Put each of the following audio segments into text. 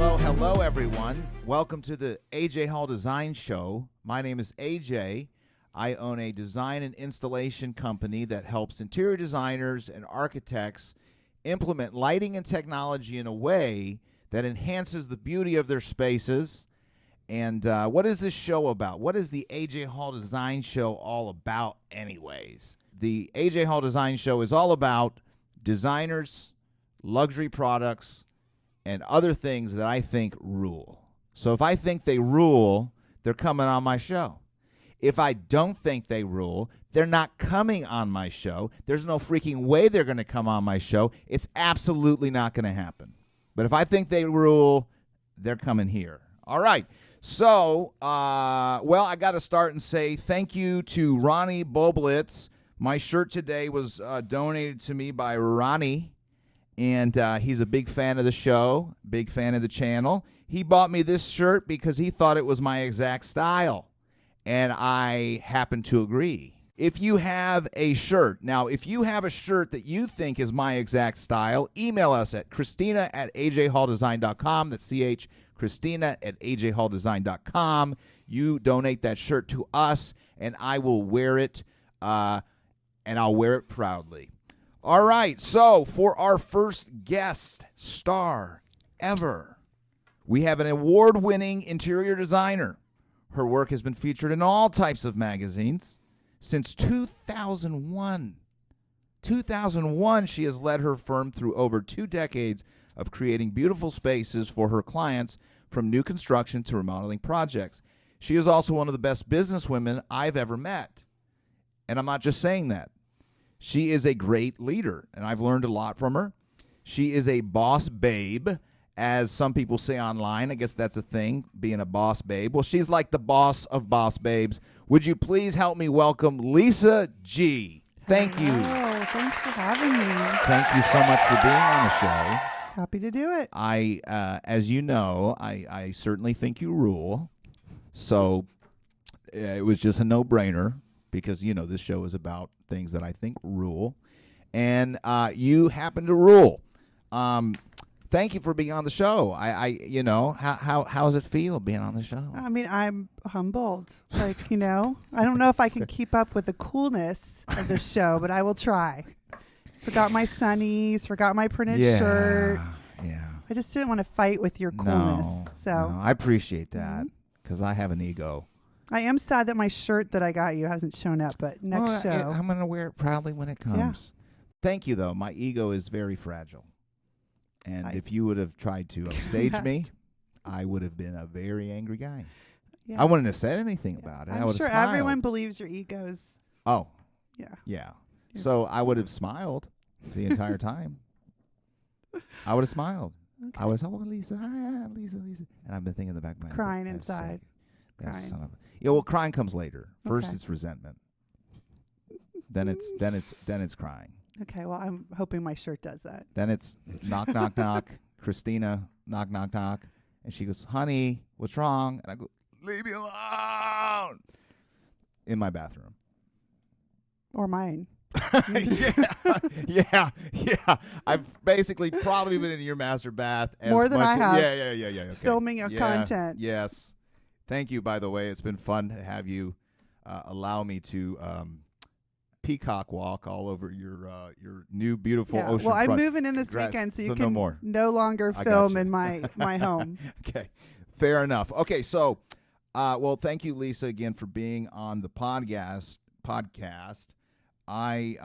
Hello, everyone. Welcome to the AJ Hall Design Show. My name is AJ. I own a design and installation company that helps interior designers and architects implement lighting and technology in a way that enhances the beauty of their spaces. And what is this show about? What is the AJ Hall Design Show all about anyways? The AJ Hall Design Show is all about designers, luxury products, and other things that I think rule. So if I think they rule, they're coming on my show. If I don't think they rule, they're not coming on my show. There's no freaking way they're going to come on my show. It's absolutely not going to happen. But if I think they rule, they're coming here. All right. So, I got to start and say thank you to Ronnie Boblitz. My shirt today was donated to me by Ronnie. And he's a big fan of the show, big fan of the channel. He bought me this shirt because he thought it was my exact style. And I happen to agree. If you have a shirt, if you have a shirt that you think is my exact style, email us at Christina@ajhalldesign.com. That's CH Christina@ajhalldesign.com. You donate that shirt to us, and I will wear it, and I'll wear it proudly. All right, so for our first guest star ever, we have an award-winning interior designer. Her work has been featured in all types of magazines since 2001. 2001, she has led her firm through over 2 decades of creating beautiful spaces for her clients, from new construction to remodeling projects. She is also one of the best businesswomen I've ever met. And I'm not just saying that. She is a great leader, and I've learned a lot from her. She is a boss babe, as some people say online. I guess that's a thing, being a boss babe. Well, she's like the boss of boss babes. Would you please help me welcome Lisa G. Thank you. Oh, thanks for having me. Thank you so much for being on the show. Happy to do it. As you know, I certainly think you rule. So it was just a no-brainer because, this show is about things that I think rule. And you happen to rule. Thank you for being on the show. How does it feel being on the show? I mean, I'm humbled. I don't know if I can keep up with the coolness of the show, but I will try. Forgot my sunnies, forgot my printed shirt. Yeah. I just didn't want to fight with your coolness. No, I appreciate that because I have an ego. I am sad that my shirt that I got you hasn't shown up, but next show. I'm going to wear it proudly when it comes. Yeah. Thank you, though. My ego is very fragile. And if you would have tried to upstage me, I would have been a very angry guy. Yeah. I wouldn't have said anything about it. I'm sure everyone believes your ego's. Oh. Yeah. Yeah. So I would have smiled the entire time. I would have smiled. Okay. I would have said, Lisa. And I've been thinking in the back of my head. Crying inside. Crying comes later. First it's resentment. Then it's crying. Okay, well, I'm hoping my shirt does that. Then it's knock, knock, knock. Christina, knock, knock, knock. And she goes, honey, what's wrong? And I go, leave me alone. In my bathroom. Or mine. Yeah. I've basically probably been in your master bath. More than I have. Yeah. Okay. Filming your content. Yes. Thank you, by the way. It's been fun to have you allow me to peacock walk all over your new beautiful ocean. Well, I'm moving in this weekend, so you can no longer film in my home. Okay, fair enough. Okay, so thank you, Lisa, again for being on the podcast. I'm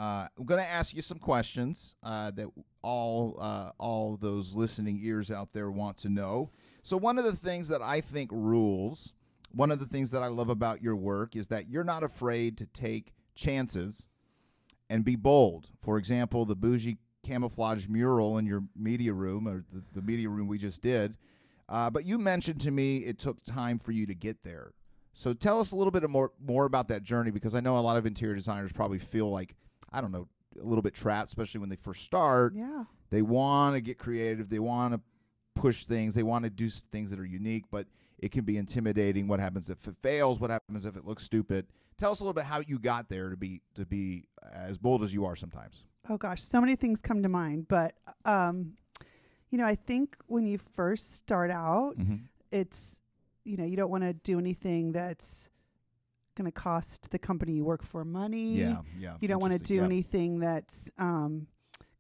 going to ask you some questions that all those listening ears out there want to know. So one of the things that I think rules, one of the things that I love about your work is that you're not afraid to take chances and be bold. For example, the bougie camouflage mural in your media room, or the media room we just did. But you mentioned to me it took time for you to get there. So tell us a little bit more about that journey, because I know a lot of interior designers probably feel like, I don't know, a little bit trapped, especially when they first start. Yeah. They want to get creative. They want to push things. They want to do things that are unique, but it can be intimidating. What happens if it fails? What happens if it looks stupid? Tell us a little bit how you got there to be as bold as you are sometimes. Oh gosh, so many things come to mind, but I think when you first start out, Mm-hmm. it's, you don't want to do anything that's going to cost the company you work for money. Yeah. You don't want to do Yep. anything that's going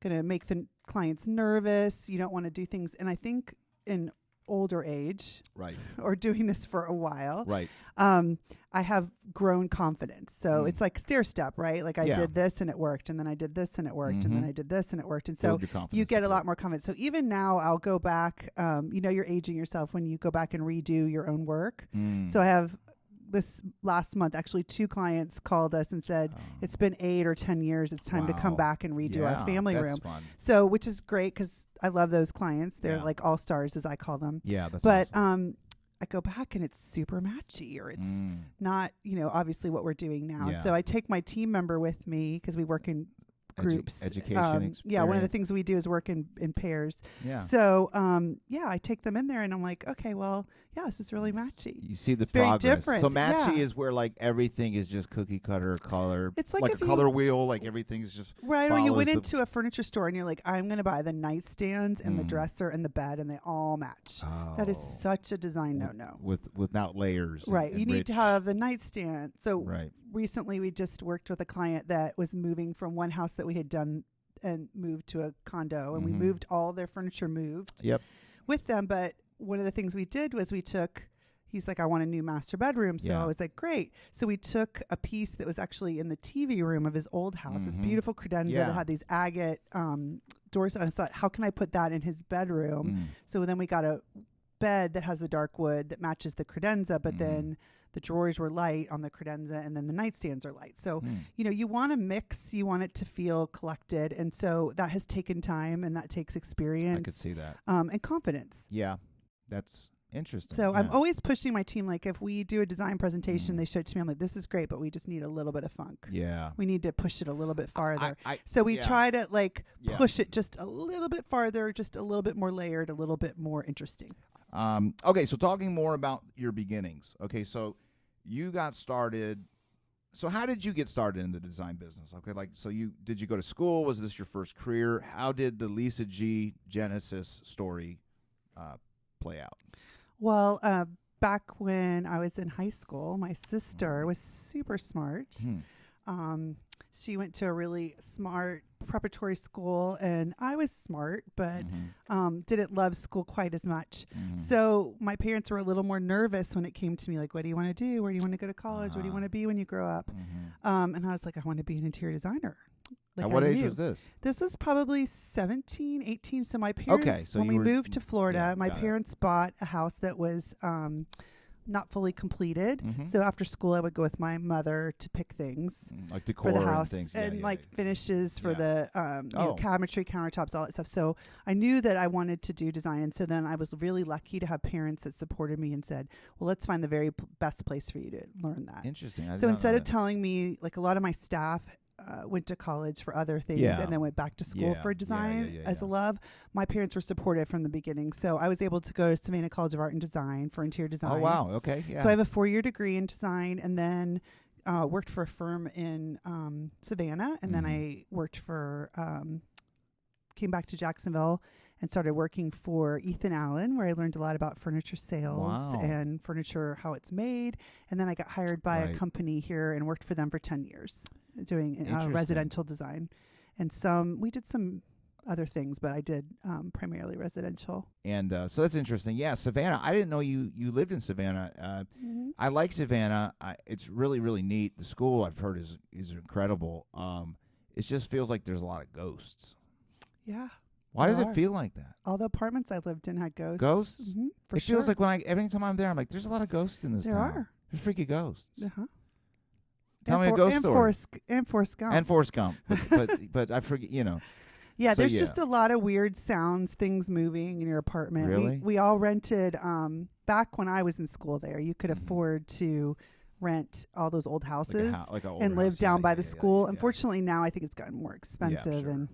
to make the clients nervous. You don't want to do things. And I think in older age Right. or doing this for a while, Right. I have grown confidence. So Mm. it's like stair step, right? Like I Yeah. did this and it worked, and then I did this and it worked, and then Mhm. I did this and it worked. And so Build your confidence you get a up. lot more confidence. So even now I'll go back, you're aging yourself when you go back and redo your own work. Mm. So I have this last month, actually 2 clients called us and said, Oh. it's been 8 or 10 years. It's time to come Wow. back and redo Yeah, our family that's room. Fun. So, which is great because I love those clients. They're Yeah. like all stars, as I call them. Yeah, that's But awesome. I go back and it's super matchy, or it's Mm. not, obviously what we're doing now. And Yeah. so I take my team member with me because we work in groups. Education Yeah, one of the experience. things we do is work in pairs. Yeah. So, I take them in there and I'm like, okay, well, yeah, this is really matchy. You see the very progress. different. So matchy Yeah. is where like everything is just cookie cutter color. It's like a if you- color wheel. Like everything's just Right, or you follows went the- into a furniture store and you're like, I'm going to buy the nightstands and the Mm. dresser and the bed, and they all match. That is Oh. such a design no-no. without layers. Right. and You need to rich. have the nightstand. So Right. recently we just worked with a client that was moving from one house that we had done and moved to a condo, and we Mhm. moved all their furniture Yep. with them. But one of the things we did was he's like, I want a new master bedroom. So Yeah. I was like, great. So we took a piece that was actually in the TV room of his old house, this Mhm. beautiful credenza Yeah. that had these agate doors. And I thought, how can I put that in his bedroom? Mm. So then we got a bed that has the dark wood that matches the credenza, but Mhm. then the drawers were light on the credenza, and then the nightstands are light. So, Mm. you want to mix, you want it to feel collected. And so that has taken time, and that takes I experience could see that. and confidence. Yeah. That's interesting. So I'm Yeah. always pushing my team. Like if we do a design presentation, Mm. they show it to me. I'm like, this is great, but we just need a little bit of funk. Yeah. We need to push it a little bit farther. I So we yeah. try to Yeah. push it just a little bit farther, just a little bit more layered, a little bit more interesting. Okay, so talking more about your beginnings. Okay, so you got started. So how did you get started in the design business? Okay, did you go to school? Was this your first career? How did the Lisa G Genesis story play out? Well, back when I was in high school, my sister was super smart. She went to a really smart preparatory school, and I was smart, but didn't love school quite as much. So my parents were a little more nervous when it came to me, like, what do you want to do? Where do you want to go to college? What do you want to be when you grow up? And I was like, I want to be an interior designer. Like At what I age knew. was this? This was probably 17, 18. So my parents, so when you we were- moved to Florida, yeah, my got it. parents bought a house that was not fully completed. So after school, I would go with my mother to pick things Like decor for the house and things. and Yeah. finishes for Yeah. the Oh. cabinetry, countertops, all that stuff. So I knew that I wanted to do design. And so then I was really lucky to have parents that supported me and said, well, let's find the very best place for you to learn that. Interesting. I did So not instead know of that. telling me, like a lot of my staff went to college for other things Yeah. and then went back to school Yeah. for Yeah, design yeah, as a yeah. love. My parents were supportive from the beginning. So I was able to go to Savannah College of Art and Design for interior design. Oh wow. Okay. Yeah. So I have a 4-year degree in design, and then worked for a firm in Savannah, and then I worked for came back to Jacksonville and started working for Ethan Allen, where I learned a lot about furniture sales Wow. and furniture, how it's made. And then I got hired by Right. a company here and worked for them for 10 years doing Interesting. residential design. And we did some other things, but I did primarily residential. And so that's interesting. Yeah, Savannah. I didn't know you lived in Savannah. I like Savannah. It's really, really neat. The school I've heard is incredible. It just feels like there's a lot of ghosts. Yeah. Why does There it are. feel like that? All the apartments I lived in had ghosts. Ghosts? For It sure. feels like every time I'm there, I'm like, there's a lot of ghosts in this There town. are. There's freaky ghosts. Uh-huh. Tell me a ghost story. And Forrest Gump. And Forrest Gump. But I forget, Yeah, So, there's yeah. just a lot of weird sounds, things moving in your apartment. Really? We all rented, back when I was in school there, you could Mhm. afford to rent all those old houses like a older and live house. down Yeah, by yeah, the yeah, school. yeah. Unfortunately, now I think it's gotten more expensive. sure. And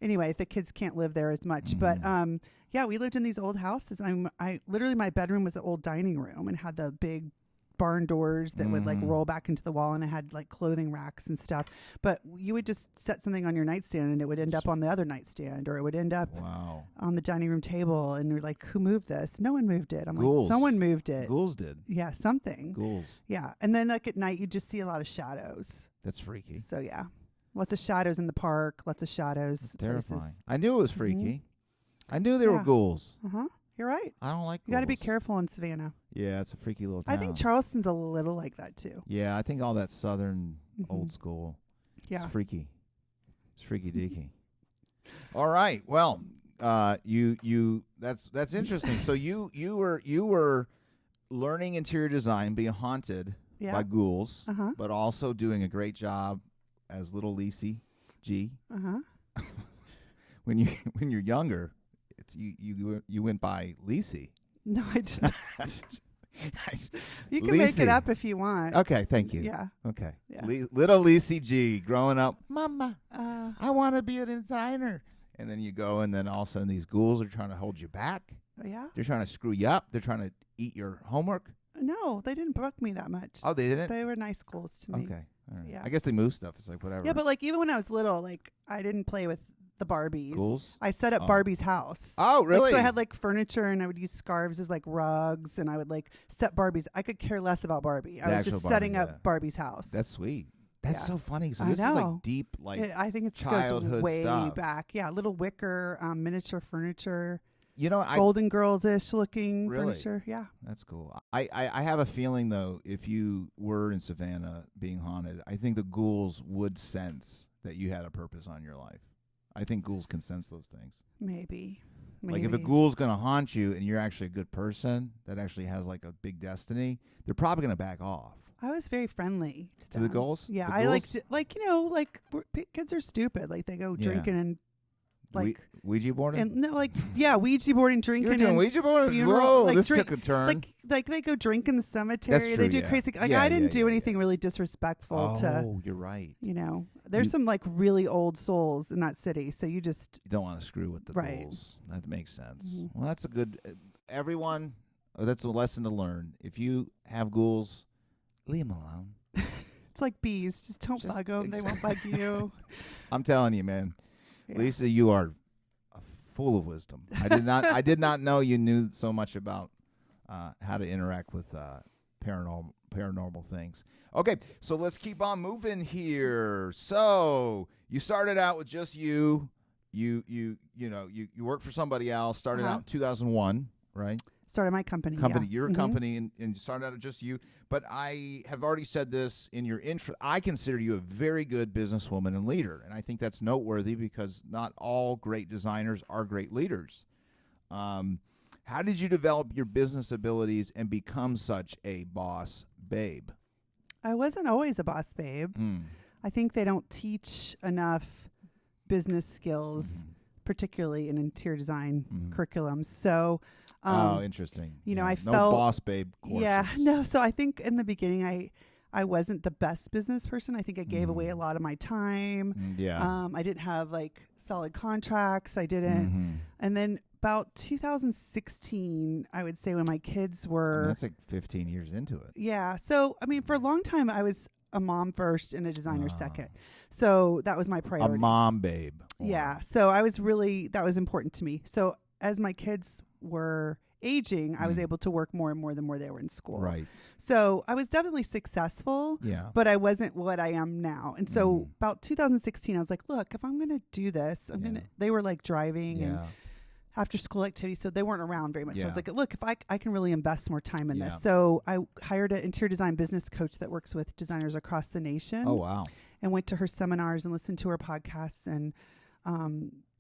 anyway, the kids can't live there as much. But Mhm. yeah, we lived in these old houses. My bedroom was an old dining room and had the big barn doors that would like roll back into the wall, and it had like clothing racks and stuff. But you would just set something on your nightstand and it would end up on the other nightstand, or it would end up on the dining room table. And you're like, who moved this? No one moved it. I'm Ghouls. like, someone moved it. Ghouls did. Yeah, something. Ghouls. Yeah. And then like at night, you just see a lot of shadows. That's freaky. So yeah, lots of shadows in the park, lots of shadows. That's terrifying. I knew it was freaky. I knew there were ghouls. You're right. I don't like ghouls. You got to be careful in Savannah. Yeah, it's a freaky little town. I think Charleston's a little like that too. Yeah, I think all that southern old school. Yeah. It's freaky. It's freaky deaky. All right. Well, that's interesting. So you were learning interior design, being haunted by ghouls, but also doing a great job as little Lisi G. When you're younger, you went by Lisi. No, I did not. You can make it up if you want. Okay, thank you. Yeah. Okay. Yeah. Little Lisi G, growing up, Mama, I want to be a designer. And then you go, and then all of a sudden these ghouls are trying to hold you back. Yeah. They're trying to screw you up. They're trying to eat your homework. No, they didn't bug me that much. Oh, they didn't? They were nice ghouls to me. Okay. All right. Yeah. I guess they move stuff. It's like whatever. Yeah, but like even when I was little, like I didn't play with the Barbies. Ghouls? I set up Barbie's house. Oh, really? Like, so I had like furniture, and I would use scarves as like rugs, and I would like set Barbies. I could care less about Barbie. I was just setting up Barbie's house. That's sweet. That's so funny. So I this know. is like deep, like I think it's childhood goes way stuff. back. Yeah, little wicker, miniature furniture. You know, Golden Girls-ish looking really? Furniture. Yeah. That's cool. I have a feeling, though, if you were in Savannah being haunted, I think the ghouls would sense that you had a purpose on your life. I think ghouls can sense those things. Maybe. Like if a ghoul's going to haunt you and you're actually a good person that actually has like a big destiny, they're probably going to back off. I was very friendly to the ghouls? Yeah, the I ghouls? liked, kids are stupid. Like they go drinking and like Ouija boarding? And no, like Ouija boarding, drinking. You're doing and Ouija boarding? funeral, Whoa, like, this took a turn. Like they go drink in the cemetery. That's They true, do crazy. Like I didn't do anything really disrespectful to. Oh, you're right. You know, there's some like really old souls in that city, so you don't want to screw with the ghouls. That makes sense. Well, that's a good. Everyone, that's a lesson to learn. If you have ghouls, leave them alone. It's like bees. Just don't bug them. They won't bug you. I'm telling you, man. Lisa, you are full of wisdom. I did not know you knew so much about how to interact with paranormal things. Okay, so let's keep on moving here. So you started out with just you worked for somebody else. Started out in 2001, right? Started my company. Your company, and you started out with just you. But I have already said this in your intro. I consider you a very good businesswoman and leader, and I think that's noteworthy because not all great designers are great leaders. How did you develop your business abilities and become such a boss babe? I wasn't always a boss babe. I think they don't teach enough business skills, particularly in interior design curriculums. So. Interesting. I no felt boss babe courses. Yeah, no. So I think in the beginning, I wasn't the best business person. I think I gave away a lot of my time. I didn't have like solid contracts. I didn't. And then about 2016, I would say when my kids were. That's like 15 years into it. Yeah. So I mean, for a long time, I was a mom first and a designer second. So that was my priority. A mom babe. Yeah. So I was that was important to me. So as my kids were aging, I was able to work more and more the more they were in school. Right. So I was definitely successful, but I wasn't what I am now. And so about 2016, I was like, look, if I'm going to do this, they were like driving and after school activities. So they weren't around very much. So I was like, look, if I can really invest more time in this. So I hired an interior design business coach that works with designers across the nation. Oh, wow. And went to her seminars and listened to her podcasts and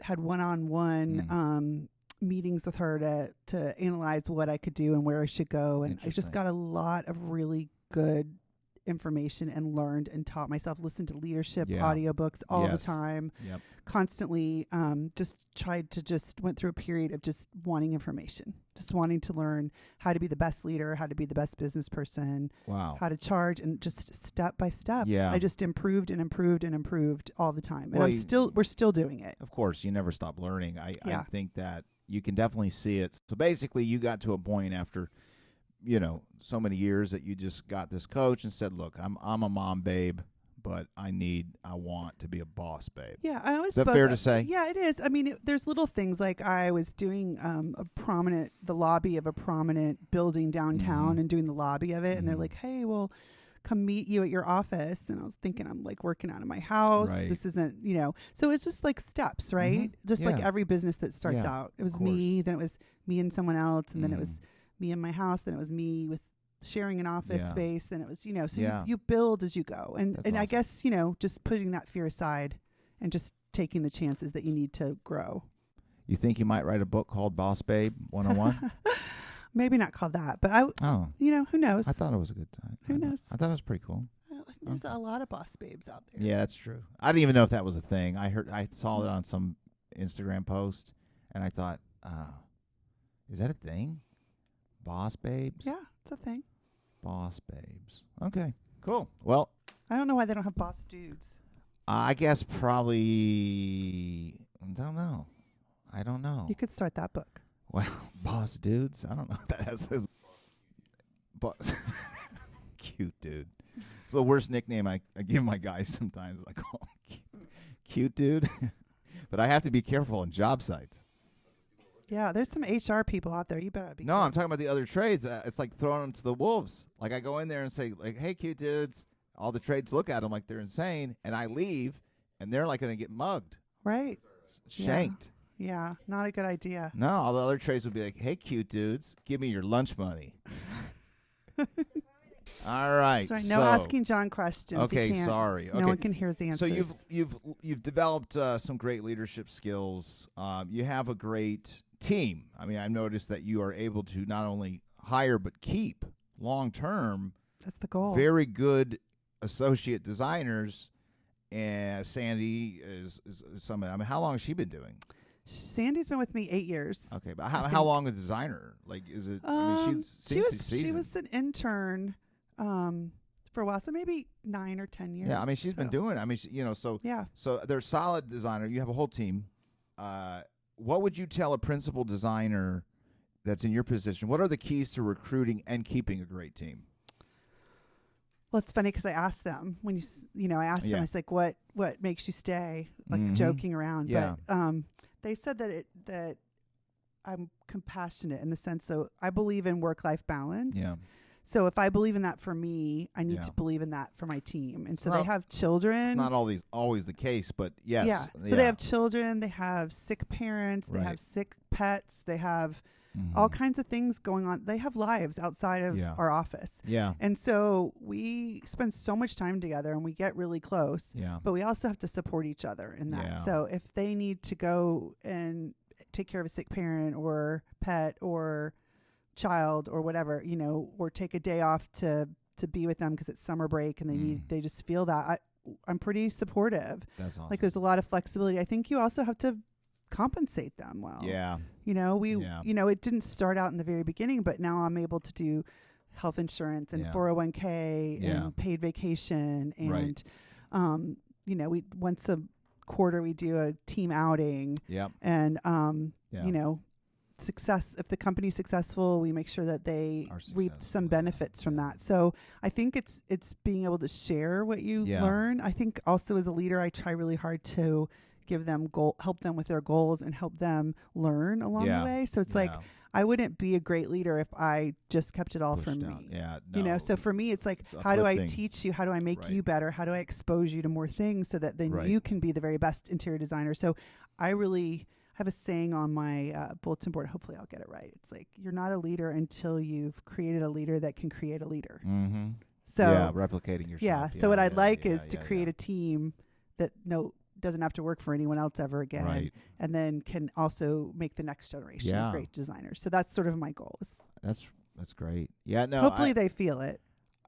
had one-on-one meetings with her to analyze what I could do and where I should go. And I just got a lot of really good information and learned and taught myself, listened to leadership audiobooks all the time, constantly went through a period of just wanting information, just wanting to learn how to be the best leader, how to be the best business person, how to charge, and just step by step. I just improved and improved and improved all the time. And we're still doing it. Of course, you never stop learning. I think that you can definitely see it. So basically you got to a point after so many years that you just got this coach and said, look, I'm a mom babe, but I want to be a boss babe. Yeah, I always. Is that fair to say? Yeah, it is. I mean, there's little things like I was doing the lobby of a prominent building downtown and doing the lobby of it, and they're like, hey, well, come meet you at your office. And I was thinking, I'm like working out of my house. Right. This isn't, so it's just like steps, right? Just like every business that starts out. It was me, then it was me and someone else, and then it was me in my house, then it was me with sharing an office space, then it was, so you build as you go. And awesome. I guess, just putting that fear aside and just taking the chances that you need to grow. You think you might write a book called Boss Babe 101? Maybe not called that, but who knows? I thought it was a good time. Who knows? I thought it was pretty cool. There's a lot of boss babes out there. Yeah, that's true. I didn't even know if that was a thing. I saw it on some Instagram post, and I thought, is that a thing? Boss babes? Yeah, it's a thing. Boss babes. Okay, cool. Well, I don't know why they don't have boss dudes. I guess probably, I don't know. You could start that book. Well, boss dudes? I don't know if that has this. Boss. Cute dude. It's the worst nickname I give my guys sometimes. Like, oh, cute dude. But I have to be careful on job sites. Yeah, there's some HR people out there. You better be careful. I'm talking about the other trades. It's like throwing them to the wolves. Like, I go in there and say, like, hey, cute dudes. All the trades look at them like they're insane, and I leave, and they're like going to get mugged. Right. Shanked. Yeah, not a good idea. No, all the other trades would be like, hey, cute dudes, give me your lunch money. All right. Sorry, no asking John questions. Okay, sorry. Okay. No one can hear his answers. So you've developed some great leadership skills. You have a great team. I mean, I've noticed that you are able to not only hire but keep long term. That's the goal. Very good associate designers. And Sandy is somebody. I mean, how long has she been doing? Sandy's been with me 8 years. Okay, but how long a designer? Like, is it? I mean, she was an intern for a while, so maybe 9 or 10 years. Yeah, I mean, she's been doing it. I mean, So they're solid designer. You have a whole team. What would you tell a principal designer that's in your position? What are the keys to recruiting and keeping a great team? Well, it's funny because I asked them when I asked them, I was like, what makes you stay? Like joking around. Yeah. But they said that I'm compassionate in the sense, so I believe in work-life balance. Yeah. So if I believe in that for me, I need to believe in that for my team. And so they have children. It's not always the case, but yes. Yeah. So they have children, they have sick parents, they have sick pets, they have all kinds of things going on. They have lives outside of our office. Yeah. And so we spend so much time together and we get really close. Yeah. But we also have to support each other in that. Yeah. So if they need to go and take care of a sick parent or pet or child or whatever, or take a day off to be with them because it's summer break and they just feel that, I'm pretty supportive. That's awesome. Like there's a lot of flexibility. I think you also have to compensate them well. Yeah. It didn't start out in the very beginning, but now I'm able to do health insurance and 401k and paid vacation. And, we once a quarter, we do a team outing. Yep. And, success, if the company's successful, we make sure that they reap some benefits from that. So I think it's being able to share what you learn. I think also as a leader, I try really hard to give them help them with their goals and help them learn along the way. So it's like, I wouldn't be a great leader if I just kept it all from me. Yeah. No. So for me, it's like, how do I teach you? How do I make you better? How do I expose you to more things so that then you can be the very best interior designer? So I really have a saying on my bulletin board. Hopefully I'll get it right. It's like, you're not a leader until you've created a leader that can create a leader. Mm-hmm. So replicating yourself. Yeah. So what I'd like is to create a team that doesn't have to work for anyone else ever again, and then can also make the next generation of great designers. So that's sort of my goals. That's great. Yeah, no. Hopefully they feel it.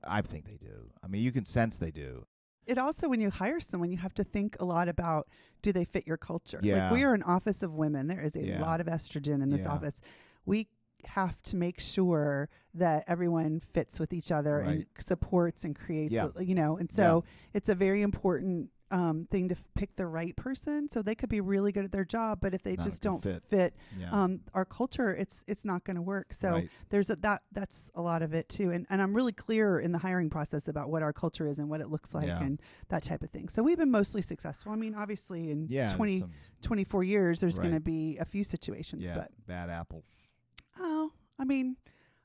I think they do. I mean, you can sense they do. It also, when you hire someone, you have to think a lot about, do they fit your culture? Yeah. Like, we are an office of women. There is a lot of estrogen in this office. We have to make sure that everyone fits with each other and supports and creates, and so it's a very important thing to pick the right person. So they could be really good at their job, but if they Not just a good don't fit. our culture, it's not going to work. So Right. there's that's a lot of it too. And I'm really clear in the hiring process about what our culture is and what it looks like and that type of thing. So we've been mostly successful. I mean, obviously in 24 years, there's going to be a few situations, but bad apples. Oh, I mean,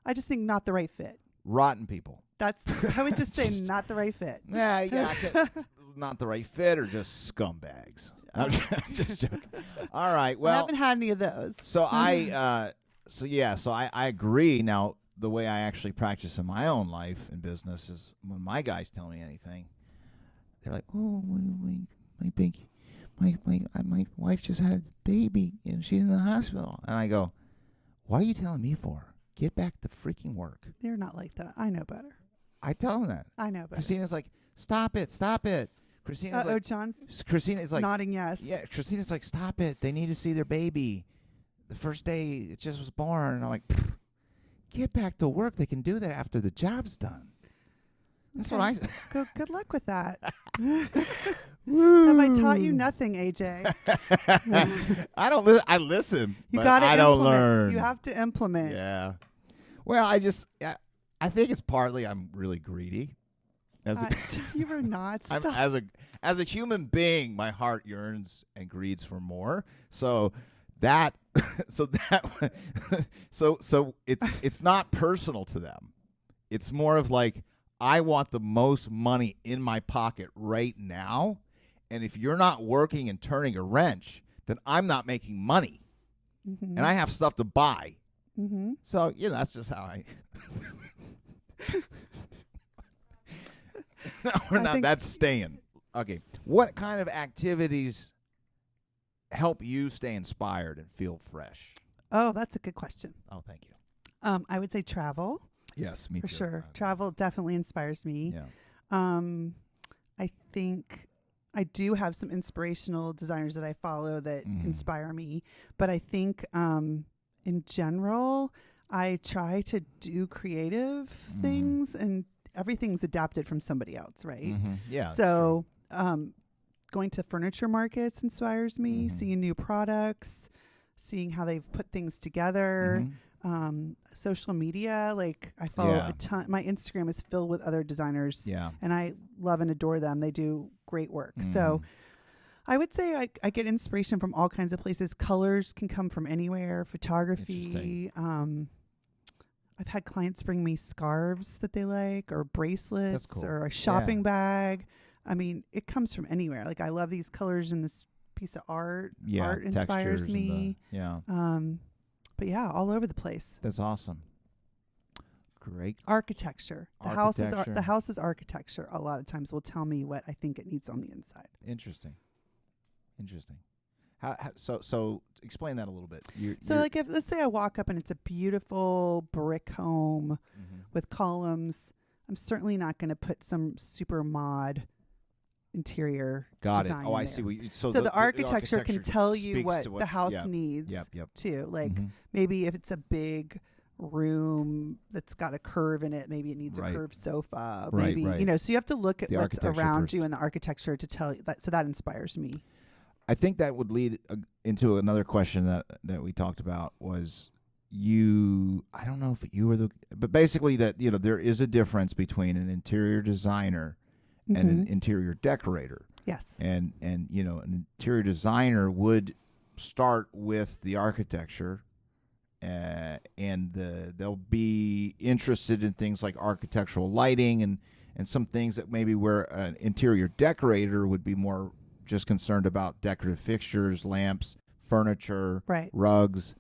I just think not the right fit. Rotten people. I would just say not the right fit. Not the right fit, or just scumbags. I'm just joking. All right. Well, I haven't had any of those. So I agree. Now, the way I actually practice in my own life and business is when my guys tell me anything, they're like, "Oh, my wife just had a baby and she's in the hospital," and I go, "What are you telling me for? Get back to freaking work." They're not like that. I know better. I tell them that. I know better. Christina's like, "Stop it, stop it." Christina's like, Christina's like, nodding yes. Yeah, Christina's like, "Stop it. They need to see their baby. The first day it just was born." And I'm like, "Get back to work. They can do that after the job's done." That's what I say. Good luck with that. Have I taught you nothing, AJ? I don't. I listen. You but got to I implement. don't learn. You have to implement. Yeah. Well, I think it's partly I'm really greedy. You were not. Stop. As a human being, my heart yearns and greeds for more. So it's not personal to them. It's more of like, I want the most money in my pocket right now, and if you're not working and turning a wrench, then I'm not making money, and I have stuff to buy. So that's just how I. No, that's staying. Okay. What kind of activities help you stay inspired and feel fresh? Oh, that's a good question. Oh, thank you. I would say travel. Yes, me for too. sure. Travel definitely inspires me. Yeah. I think I do have some inspirational designers that I follow that inspire me, but I think in general, I try to do creative things, and everything's adapted from somebody else, right? Yeah. So going to furniture markets inspires me, seeing new products, seeing how they've put things together. Social media, like I follow a ton. My Instagram is filled with other designers, and I love and adore them. They do great work. So I would say I get inspiration from all kinds of places. Colors can come from anywhere. Photography. I've had clients bring me scarves that they like, or bracelets, or a shopping bag. I mean, it comes from anywhere. Like, I love these colors in this piece of art. Art inspires me. But yeah, all over the place. That's awesome. Great. Architecture. The house's architecture a lot of times will tell me what I think it needs on the inside. Interesting. So explain that a little bit. Like, if let's say I walk up and it's a beautiful brick home with columns, I'm certainly not going to put some super mod interior design. I see. So the architecture can tell you what the house needs too. Like maybe if it's a big room that's got a curve in it, maybe it needs a curved sofa. Maybe so you have to look at what's around you in the architecture to tell you that. So that inspires me. I think that would lead into another question that we talked about was I don't know if you were but basically that there is a difference between an interior designer and an interior decorator. Yes. And an interior designer would start with the architecture, and they'll be interested in things like architectural lighting and some things that maybe where an interior decorator would be more just concerned about decorative fixtures, lamps, furniture, rugs.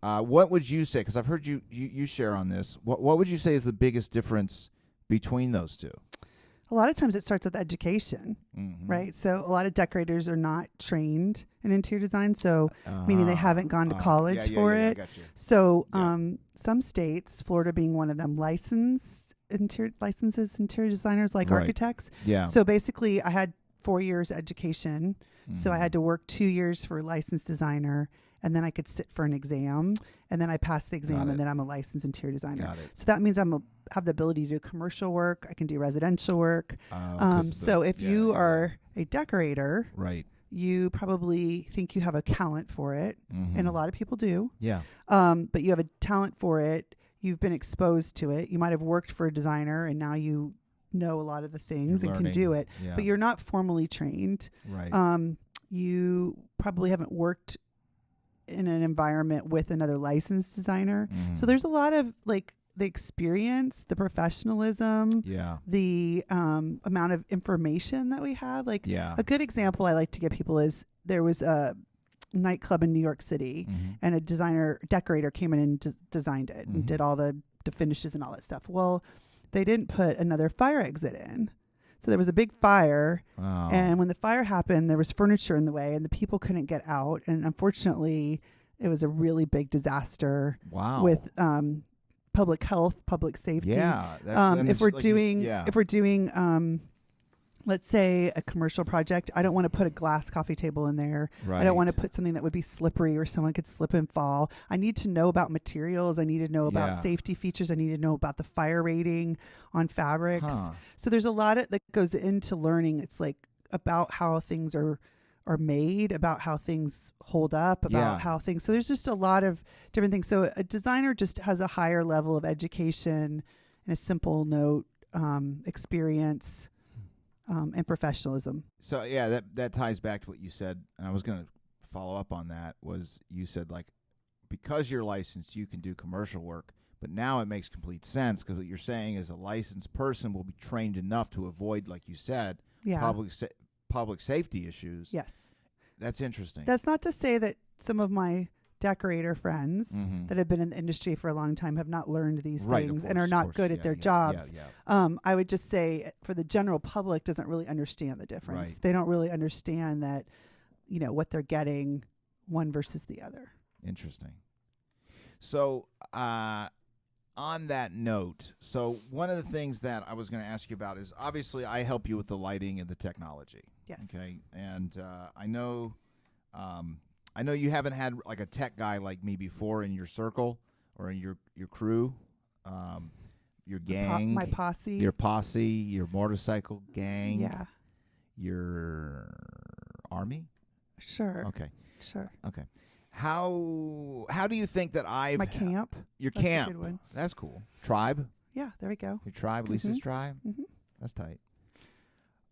What would you say? Because I've heard you share on this. What would you say is the biggest difference between those two? A lot of times it starts with education, right? So a lot of decorators are not trained in interior design, so meaning they haven't gone to college for it. I got you. So some states, Florida being one of them, licenses interior designers like architects. Yeah. So basically I had 4 years education. So I had to work 2 years for a licensed designer, and then I could sit for an exam, and then I passed the exam, and then I'm a licensed interior designer. Got it. So that means have the ability to do commercial work. I can do residential work. So if you are a decorator, right, you probably think you have a talent for it, and a lot of people do. Yeah. But you have a talent for it. You've been exposed to it. You might have worked for a designer, and now you know a lot of the things and can do it. Yeah. But you're not formally trained. Right. You probably haven't worked in an environment with another licensed designer. So there's a lot of like the experience, the professionalism, the amount of information that we have. Like a good example I like to give people is there was a nightclub in New York City, and a decorator came in and designed it and did all the finishes and all that stuff. Well, they didn't put another fire exit in. So there was a big fire, and when the fire happened, there was furniture in the way, and the people couldn't get out. And unfortunately, it was a really big disaster with public health, public safety. Yeah. If we're doing, let's say a commercial project, I don't want to put a glass coffee table in there. Right. I don't want to put something that would be slippery or someone could slip and fall. I need to know about materials. I need to know about safety features. I need to know about the fire rating on fabrics. So there's a lot that goes into learning. It's like about how things are made, about how things hold up, about how things. So there's just a lot of different things. So a designer just has a higher level of education and a simple note, experience, and professionalism. So that ties back to what you said, and I was going to follow up on that. Was you said like because you're licensed, you can do commercial work, but now it makes complete sense because what you're saying is a licensed person will be trained enough to avoid, like you said, public safety issues. Yes, that's interesting. That's not to say that some of my decorator friends that have been in the industry for a long time have not learned these things and are not good at their jobs. I would just say for the general public doesn't really understand the difference. They don't really understand that, what they're getting one versus the other. Interesting. So on that note, so one of the things that I was going to ask you about is obviously I help you with the lighting and the technology. Yes. Okay. And I know you haven't had like a tech guy like me before in your circle or in your crew, your gang, my posse, your posse, your motorcycle gang, your army. Sure. Okay. Sure. Okay. How do you think that my camp? Your That's camp. a good one. That's cool. Tribe. Yeah. There we go. Your tribe, Lisa's tribe. That's tight.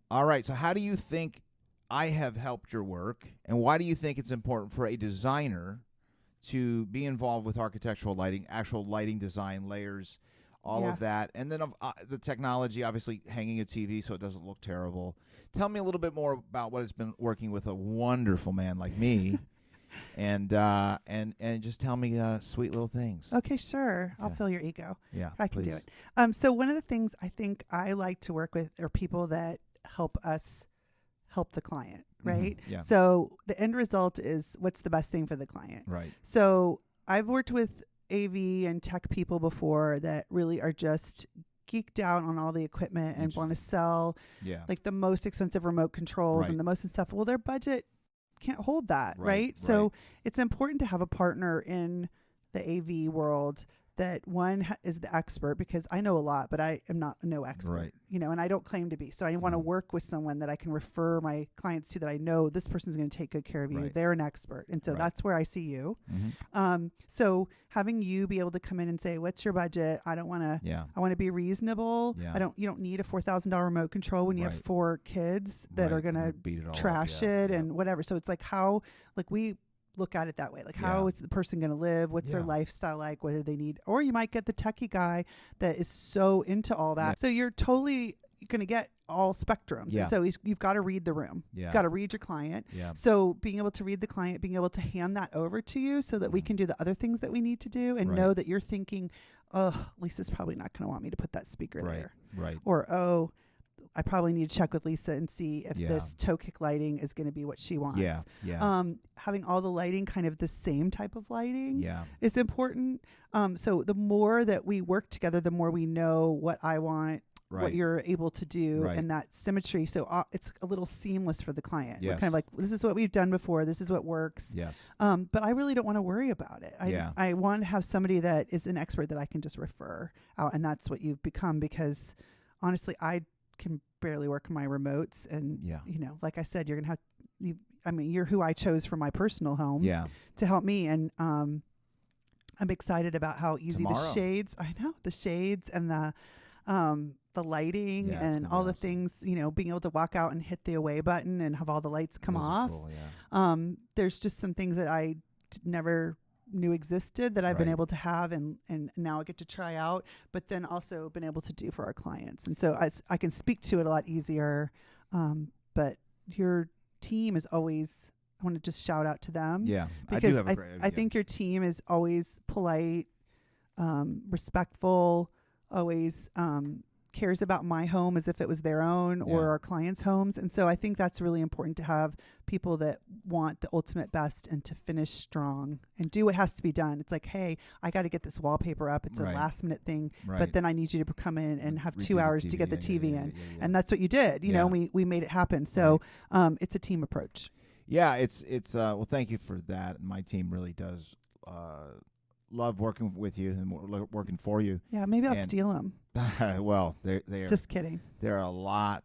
All right. So how do you think I have helped your work, and why do you think it's important for a designer to be involved with architectural lighting, actual lighting design, layers, all of that, and then the technology, obviously hanging a TV so it doesn't look terrible. Tell me a little bit more about what it's been working with a wonderful man like me, and just tell me sweet little things. Okay, sure. I'll fill your ego. Yeah, I can do it. So one of the things I think I like to work with are people that help us help the client, right? Yeah. So the end result is what's the best thing for the client. Right. So I've worked with AV and tech people before that really are just geeked out on all the equipment and want to sell like the most expensive remote controls and the most stuff. Well, their budget can't hold that, right? So it's important to have a partner in the AV world that one is the expert, because I know a lot, but I am not no expert, and I don't claim to be. So I want to work with someone that I can refer my clients to, that I know this person's going to take good care of you. They're an expert. And so that's where I see you. So having you be able to come in and say, what's your budget? I don't want to, I want to be reasonable. You don't need a $4,000 remote control when you have 4 kids that are going to trash it and whatever. So it's like we look at it that way. Like, how is the person going to live? What's their lifestyle like? What do they need? Or you might get the techie guy that is so into all that. So you're totally going to get all spectrums. And so you've got to read the room. You've got to read your client. So being able to read the client, being able to hand that over to you so that we can do the other things that we need to do, and know that you're thinking, oh, Lisa's probably not going to want me to put that speaker there. Or, oh, I probably need to check with Lisa and see if this toe kick lighting is going to be what she wants. Having all the lighting kind of the same type of lighting is important. So the more that we work together, the more we know what I want what you're able to do Right. and that symmetry. So it's a little seamless for the client. We're Yes. kind of like, this is what we've done before. This is what works. Yes. But I really don't want to worry about it. Yeah. I want to have somebody that is an expert that I can just refer out. And that's what you've become, because honestly, I can barely work my remotes. And, Yeah. you know, like I said, you're going to you're who I chose for my personal home Yeah. to help me. And I'm excited about how easy Tomorrow. the shades and the lighting Yeah, it's and gonna be all the awesome. things, you know, being able to walk out and hit the away button and have all the lights come Those are off. cool, yeah. There's just some things that I never knew existed that I've been Right. able to have and now I get to try out, but then also been able to do for our clients. And so I can speak to it a lot easier. But your team is always, I want to just shout out to them. Yeah. I Because do have a great I think your team is always polite, respectful, always cares about my home as if it was their own or Yeah. our clients' homes. And so I think that's really important to have people that want the ultimate best and to finish strong and do what has to be done. It's like, hey, I got to get this wallpaper up. It's Right. a last minute thing, Right. but then I need you to come in and have Redo 2 the hours TV. to get the Yeah, TV yeah, in. yeah, yeah. And that's what you did. You know, Yeah. we made it happen. So it's a team approach. Yeah, it's well, thank you for that. My team really does love working with you and working for you. Yeah, maybe I'll And- steal them. Well, they're Just kidding. they're a lot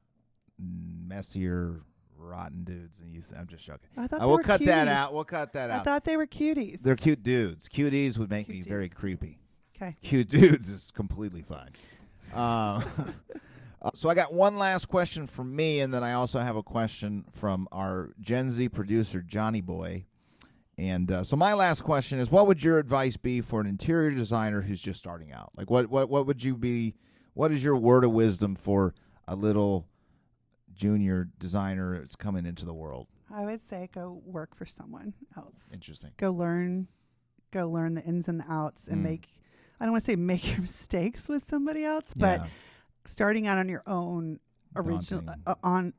messier, rotten dudes than you. I'm just joking. I thought We'll they were cut that cuties. out. We'll cut that I out. thought they were cuties. They're cute dudes. Cuties would make me Cute very dudes. creepy. Okay. Cute dudes is completely fine. So I got one last question from me, and then I also have a question from our Gen Z producer, Johnny Boy. And so my last question is, what would your advice be for an interior designer who's just starting out? Like, what would you be? What is your word of wisdom for a little junior designer that's coming into the world? I would say go work for someone else. Interesting. Go learn the ins and the outs and I don't want to say make your mistakes with somebody else, but Yeah. starting out on your own original Daunting.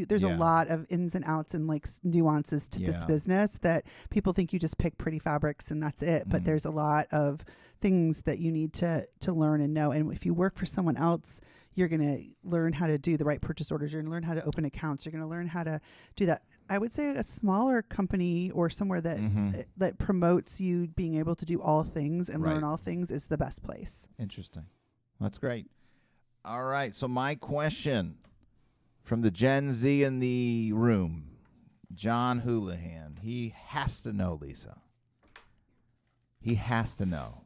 there's Yeah. a lot of ins and outs and like nuances to this Yeah. business that people think you just pick pretty fabrics and that's it. But there's a lot of things that you need to learn and know. And if you work for someone else, you're going to learn how to do the right purchase orders. You're going to learn how to open accounts. You're going to learn how to do that. I would say a smaller company or somewhere that that promotes you being able to do all things and learn Right. all things is the best place. Interesting. That's great. All right. So my question from the Gen Z in the room, John Houlihan. He has to know, Lisa. He has to know.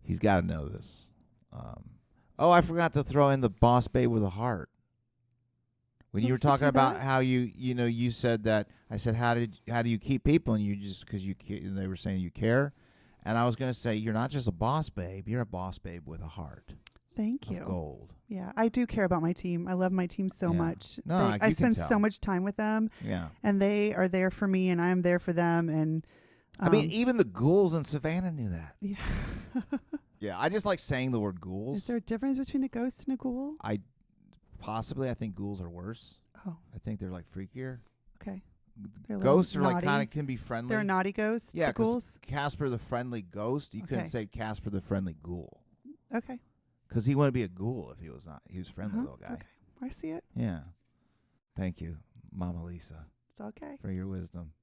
He's got to know this. I forgot to throw in the boss babe with a heart. When you were talking about how you said that, I said, how do you keep people? And you just, because they were saying you care. And I was going to say, you're not just a boss babe, you're a boss babe with a heart. Thank Of you. gold. Yeah, I do care about my team. I love my team so Yeah. much. No, I you can spend tell. so much time with them, Yeah. and they are there for me, and I'm there for them. And I mean, even the ghouls in Savannah knew that. yeah. Yeah, I just like saying the word ghouls. Is there a difference between a ghost and a ghoul? I think ghouls are worse. Oh, I think they're like freakier. okay. They're a little Ghosts are like naughty. kind of can be friendly. They're a naughty ghost. Yeah, the 'cause ghouls. Casper the Friendly Ghost. You couldn't Okay. say Casper the Friendly Ghoul Okay. because he wouldn't be a ghoul if he was not. He was a friendly Uh-huh. little guy. Okay, I see it. Yeah. Thank you, Mama Lisa, It's okay. for your wisdom.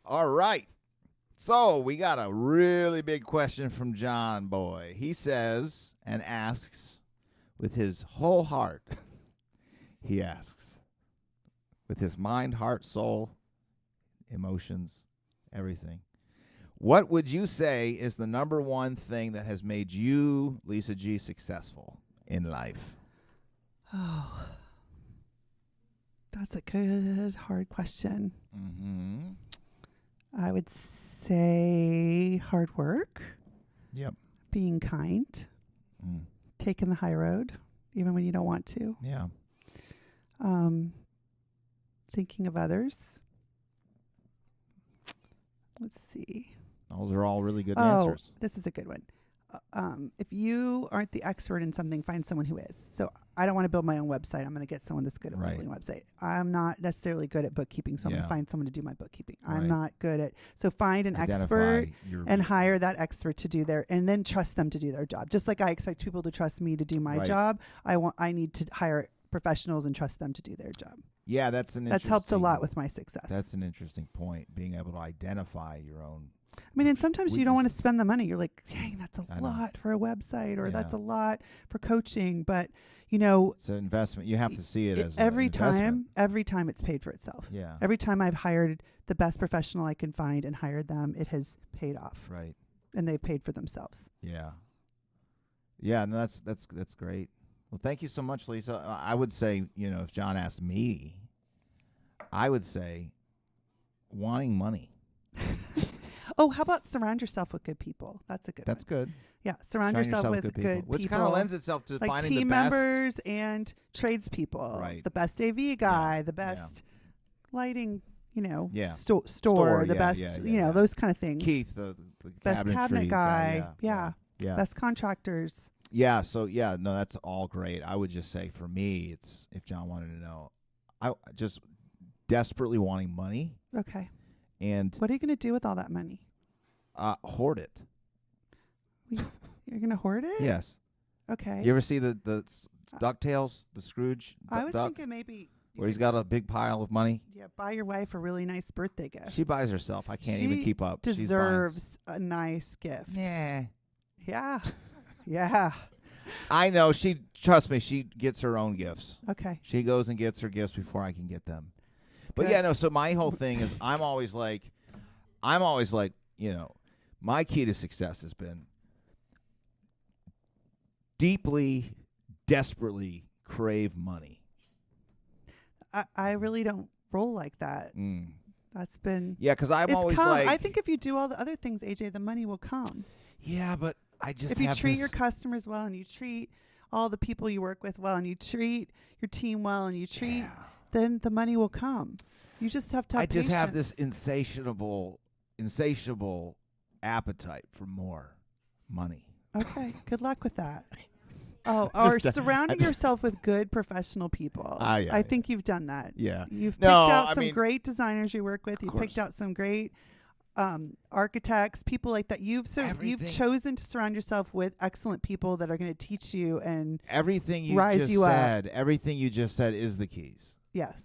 All right. So we got a really big question from John Boy. He says and asks with his whole heart. He asks with his mind, heart, soul, emotions, everything. What would you say is the number one thing that has made you, Lisa G, successful in life? Oh, that's a good, hard question. Mm-hmm. I would say hard work, Yep. being kind, Mm. taking the high road, even when you don't want to. Yeah. Thinking of others. Let's see. Those are all really good Oh, answers. this is a good one. if you aren't the expert in something, find someone who is. So I don't want to build my own website. I'm going to get someone that's good at Right. building a website. I'm not necessarily good at bookkeeping, so I'm going Yeah. to find someone to do my bookkeeping. Right. I'm not good at, so find an Identify expert your- and hire that expert to do and then trust them to do their job. Just like I expect people to trust me to do my Right. job, I need to hire professionals and trust them to do their job. Yeah, that's That's helped a lot with my success. That's an interesting point, being able to identify your own. I mean, and sometimes you don't want to weaknesses. spend the money. You're like, dang, that's I a know. lot for a website, or that's Yeah. a lot for coaching. But, you know, It's an investment. You have to see it as every an investment. time it's paid for itself. Yeah. Every time I've hired the best professional I can find and hired them, it has paid off, Right. and they've paid for themselves. Yeah. Yeah, no, that's great. Well, thank you so much, Lisa. I would say, if John asked me, I would say wanting money. Oh, how about surround yourself with good people? That's a good That's one. good. Yeah, surround yourself with good people. Which kind of lends itself to like finding team the best. members and tradespeople. Right. The best AV guy, Yeah. the best lighting, Yeah. store, Store, the yeah, best, yeah, yeah. those kind of things. Keith, the Best cabinet cabinetry guy. Yeah. Yeah. Best contractors. Yeah, so no, that's all great. I would just say for me, it's if John wanted to know, I just desperately wanting money Okay. and What are you going to do with all that money? hoard it. You're going to hoard it? Yes. Okay. You ever see the DuckTales, the Scrooge I was duck, thinking maybe where he's got a big pile of money? buy your wife a really nice birthday gift. She buys herself. I can't even She keep up. She's buying- deserves a nice gift. Nah. Yeah. Yeah. I know. Trust me, she gets her own gifts. Okay. She goes and gets her gifts before I can get them. But Good. yeah, no, so my whole thing is I'm always like, my key to success has been deeply, desperately crave money. I really don't roll like that. That's been Yeah, because I'm it's always come. like, I think if you do all the other things, AJ, the money will come. yeah, but I just If you have treat this- your customers well and you treat all the people you work with well and you treat your team well and you treat, Yeah. then the money will come. You just have to have I just have this patience. insatiable appetite for more money. Okay. Good luck with that. Oh, or Just, surrounding yourself with good professional people. Yeah, I think you've done that. Yeah. You've picked No, out I some mean- great designers you work with. You course. picked out some great architects, people like that. You've Everything. chosen to surround yourself with excellent people that are going to teach you. And Everything you Rise just you up. said, everything you just said is the keys. yes,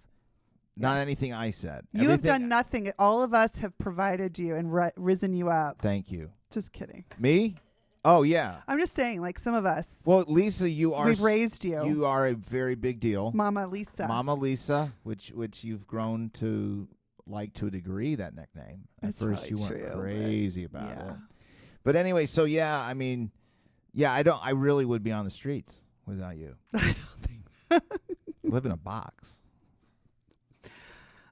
Not Yes. anything I said. you have Everything- done nothing. All of us have provided you and risen you up. Thank you. Just kidding. Me? Oh yeah. I'm just saying, like some of us, Well, Lisa, you are we've raised you. You are a very big deal. Mama Lisa. Mama Lisa, which you've grown to like to a degree, that nickname. At That's first you probably weren't true, but crazy about yeah. it. But anyway, so yeah, I mean, yeah, I really would be on the streets without you. I don't think. Live in a box.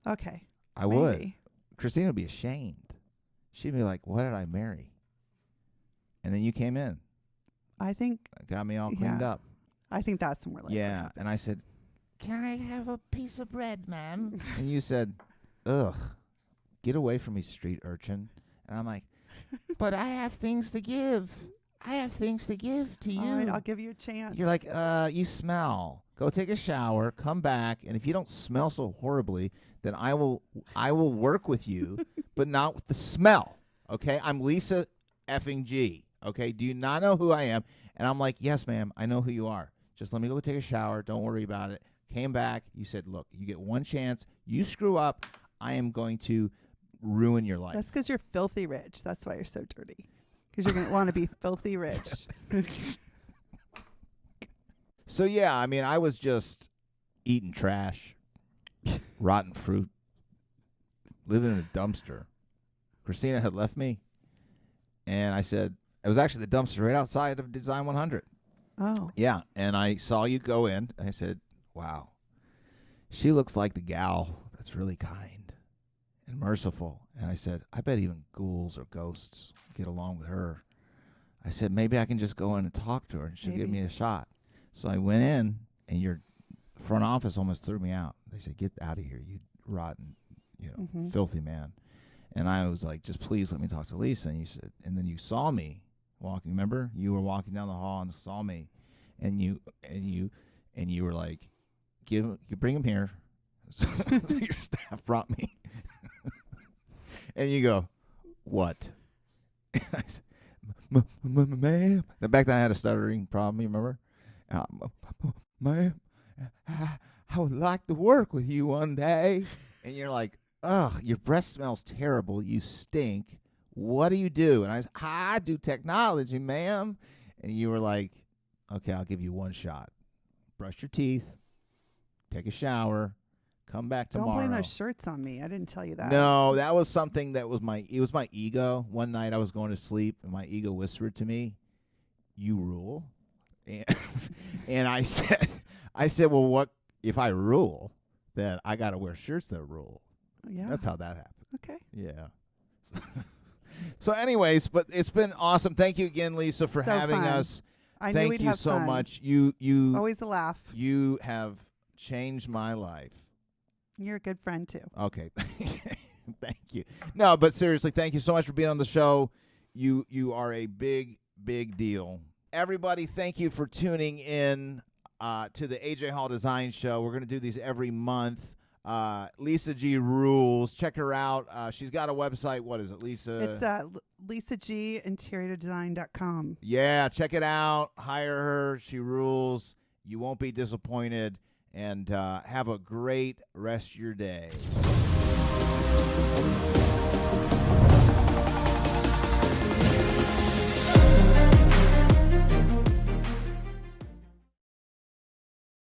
Okay. I would. Maybe. Christina would be ashamed. She'd be like, "What did I marry?" And then you came in, I think got me all cleaned Yeah. up. I think that's when we're like, Yeah, and I said, "Can I have a piece of bread, ma'am?" And you said, "Ugh, get away from me, street urchin." And I'm like, "But I have things to give. I have things to give to you." all right, I'll give you a chance. You're like, you smell. Go take a shower, come back, and if you don't smell so horribly, then I will work with you, but not with the smell. Okay? I'm Lisa effing G. Okay? Do you not know who I am? And I'm like, "Yes, ma'am, I know who you are. Just let me go take a shower. Don't worry about it." Came back. You said, "Look, you get one chance. You screw up, I am going to ruin your life." That's because you're filthy rich. That's why you're so dirty. Because you're going to want to be filthy rich. So, yeah, I mean, I was just eating trash, rotten fruit, living in a dumpster. Christina had left me, and I said, it was actually the dumpster right outside of Design 100. Oh. Yeah, and I saw you go in, and I said, wow, she looks like the gal that's really kind and merciful. And I said, I bet even ghouls or ghosts get along with her. I said, maybe I can just go in and talk to her, and she'll give me a shot. So I went in, and your front office almost threw me out. They said, "Get out of here, you rotten, filthy man." And I was like, "Just please let me talk to Lisa." And you said, and then you saw me walking. Remember, you were walking down the hall and saw me, and you were like, bring him here. So your staff brought me, and you go, what? I said, ma'am. Back then I had a stuttering problem. You remember? Ma'am, I would like to work with you one day. And you're like, ugh, your breath smells terrible. You stink. What do you do? And I said, I do technology, ma'am. And you were like, okay, I'll give you one shot. Brush your teeth, take a shower, come back tomorrow. Don't blame those shirts on me. I didn't tell you that. No, that was something that was my ego. One night I was going to sleep, and my ego whispered to me, you rule. And I said, well, what if I rule? Then I got to wear shirts that rule. Yeah. That's how that happened. Okay. Yeah. So anyways, but it's been awesome. Thank you again, Lisa, for having fun. us. I Thank knew we'd you have so fun. much. You Always a laugh. You have changed my life. You're a good friend, too. Okay. Thank you. No, but seriously, thank you so much for being on the show. You are a big, big deal. Everybody, thank you for tuning in to the AJ Hall Design Show. We're going to do these every month. Lisa G rules. Check her out. She's got a website. What is it, Lisa? It's LisaGinteriorDesign.com. Yeah, check it out. Hire her. She rules. You won't be disappointed. And have a great rest of your day.